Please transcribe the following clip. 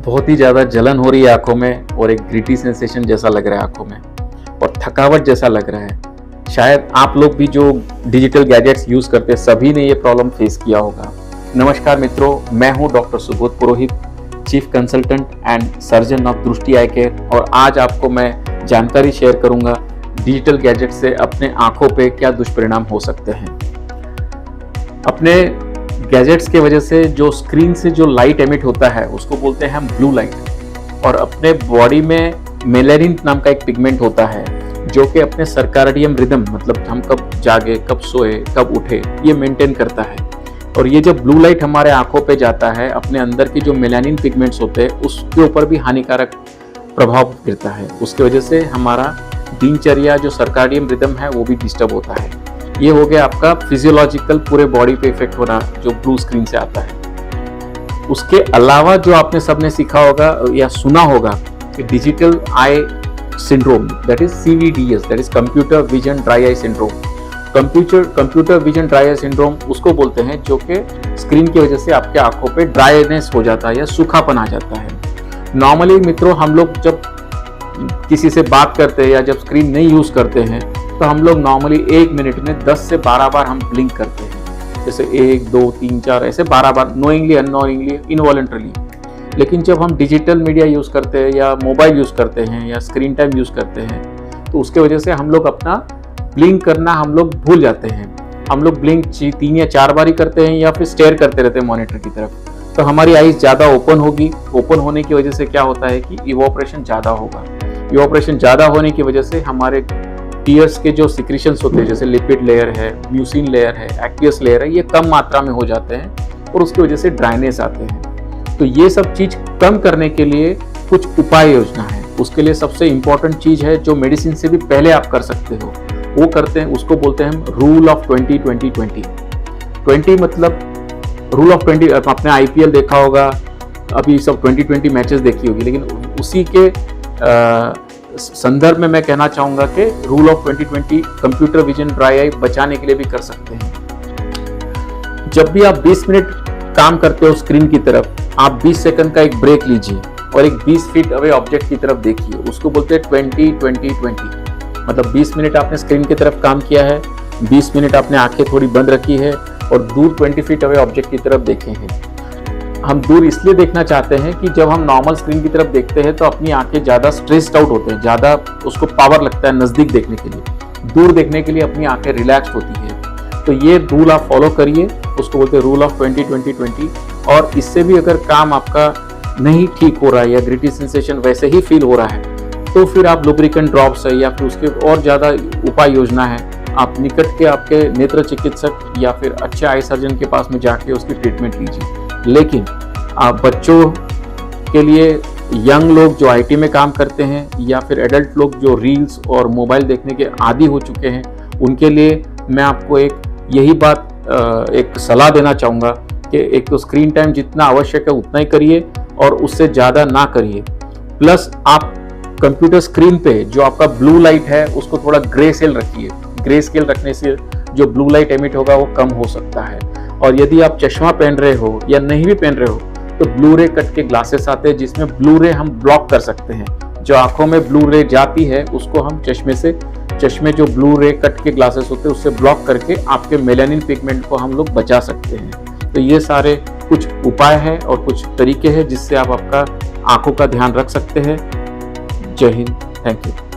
बहुत ही ज़्यादा जलन हो रही है आँखों में और एक ग्रिटी सेंसेशन जैसा लग रहा है आँखों में और थकावट जैसा लग रहा है। शायद आप लोग भी जो डिजिटल गैजेट्स यूज़ करते हैं सभी ने ये प्रॉब्लम फेस किया होगा। नमस्कार मित्रों, मैं हूँ doctor Subodh Purohit, chief consultant and surgeon of दृष्टि आई केयर, और आज आपको मैं जानकारी शेयर करूँगा डिजिटल गैजेट से अपने आँखों पे क्या दुष्परिणाम हो सकते हैं। अपने गैजेट्स के वजह से जो स्क्रीन से जो लाइट एमिट होता है उसको बोलते हैं हम ब्लू लाइट, और अपने बॉडी में मेलेनिन नाम का एक पिगमेंट होता है जो कि अपने सर्काडियन रिदम, मतलब हम कब जागे, कब सोए, कब उठे, ये मेंटेन करता है। और ये जब ब्लू लाइट हमारे आंखों पे जाता है, अपने अंदर के जो मेलानिन पिगमेंट्स होते हैं उसके ऊपर भी हानिकारक प्रभाव गिरता है। उसकी वजह से हमारा दिनचर्या जो सर्काडियन रिदम है वो भी डिस्टर्ब होता है। ये हो गया आपका फिजियोलॉजिकल पूरे बॉडी पे इफेक्ट होना जो ब्लू स्क्रीन से आता है। उसके अलावा जो आपने सबने सीखा होगा या सुना होगा कि digital eye syndrome, that is CVDS, that is computer vision dry eye syndrome. Computer vision dry eye syndrome उसको बोलते हैं जो कि स्क्रीन की वजह से आपके आंखों पे ड्राइनेस हो जाता है या सूखापन आ जाता है। नॉर्मली मित्रों, हम लोग जब किसी से बात करते हैं या जब स्क्रीन नहीं यूज करते हैं तो हम लोग नॉर्मली 1 मिनट में 10 से 12 बार हम ब्लिंक करते हैं, जैसे 1 2 3 4 ऐसे 12 बार, नोइंगली, अननोइंगली, इनवॉलंटरली। लेकिन जब हम डिजिटल मीडिया यूज़ करते हैं या मोबाइल यूज़ करते हैं या स्क्रीन टाइम यूज़ करते हैं तो उसके वजह से हम लोग अपना ब्लिंक करना हम लोग भूल जाते हैं। हम लोग ब्लिंक 3 या 4 बार ही करते हैं या फिर स्टेयर करते रहते हैं मॉनिटर की तरफ, तो हमारी आईज ज़्यादा ओपन होगी। ओपन होने की वजह से क्या होता है कि इवोपरेशन ज़्यादा होगा। इवोपरेशन ज़्यादा होने की वजह से हमारे टीयर्स के जो सिक्रीशंस होते हैं, जैसे लिपिड लेयर है, म्यूसिन लेयर है, एक्वियस लेयर है, ये कम मात्रा में हो जाते हैं और उसकी वजह से ड्राइनेस आते हैं। तो ये सब चीज़ कम करने के लिए कुछ उपाय योजना है। उसके लिए सबसे इम्पोर्टेंट चीज़ है जो मेडिसिन से भी पहले आप कर सकते हो, वो करते हैं, उसको बोलते हैं हम रूल ऑफ 20-20-20। 20 मतलब रूल ऑफ 20। आपने IPL देखा होगा, अभी सब 20-20 मैचेस देखी होगी, लेकिन उसी के संदर्भ में मैं कहना चाहूँगा कि rule of 20-20 computer vision dry eye बचाने के लिए भी कर सकते हैं। जब भी आप 20 मिनट काम करते हो स्क्रीन की तरफ, आप 20 सेकंड का एक ब्रेक लीजिए और एक 20 फीट अवे ऑब्जेक्ट की तरफ देखिए। उसको बोलते हैं 20-20-20। मतलब 20 मिनट आपने स्क्रीन की तरफ काम किया है, 20 मिनट आपने आंखें थोड़ी बंद रखी है और दूर 20 फीट अवे ऑब्जेक्ट की तरफ देखे हैं। हम दूर इसलिए देखना चाहते हैं कि जब हम नॉर्मल स्क्रीन की तरफ देखते हैं तो अपनी आंखें ज़्यादा स्ट्रेस्ड आउट होते हैं, ज़्यादा उसको पावर लगता है नज़दीक देखने के लिए। दूर देखने के लिए अपनी आंखें रिलैक्स होती है। तो ये रूल आप फॉलो करिए, उसको बोलते हैं रूल ऑफ 20-20-20। और इससे भी अगर काम आपका नहीं ठीक हो रहा है या ग्रिटी सेंसेशन वैसे ही फील हो रहा है तो फिर आप लुब्रिकेंट ड्रॉप्स है या फिर उसके और ज़्यादा उपाय योजना है, आप निकट के आपके नेत्र चिकित्सक या फिर अच्छे आई सर्जन के पास में जाके उसकी ट्रीटमेंट लीजिए। लेकिन आप बच्चों के लिए, यंग लोग जो IT में काम करते हैं या फिर एडल्ट लोग जो रील्स और मोबाइल देखने के आदी हो चुके हैं, उनके लिए मैं आपको यही बात एक सलाह देना चाहूँगा कि एक तो स्क्रीन टाइम जितना आवश्यक है उतना ही करिए और उससे ज़्यादा ना करिए। प्लस आप कंप्यूटर स्क्रीन पे जो आपका ब्लू लाइट है उसको थोड़ा ग्रे स्केल रखिए। ग्रे स्केल रखने से जो ब्लू लाइट एमिट होगा वो कम हो सकता है। और यदि आप चश्मा पहन रहे हो या नहीं भी पहन रहे हो तो ब्लू रे कट के ग्लासेस आते हैं जिसमें ब्लू रे हम ब्लॉक कर सकते हैं। जो आंखों में ब्लू रे जाती है उसको हम चश्मे जो ब्लू रे कट के ग्लासेस होते हैं उससे ब्लॉक करके आपके मेलानिन पिगमेंट को हम लोग बचा सकते हैं। तो ये सारे कुछ उपाय हैं और कुछ तरीके हैं जिससे आप आपका आंखों का ध्यान रख सकते हैं। जय हिंद, थैंक यू।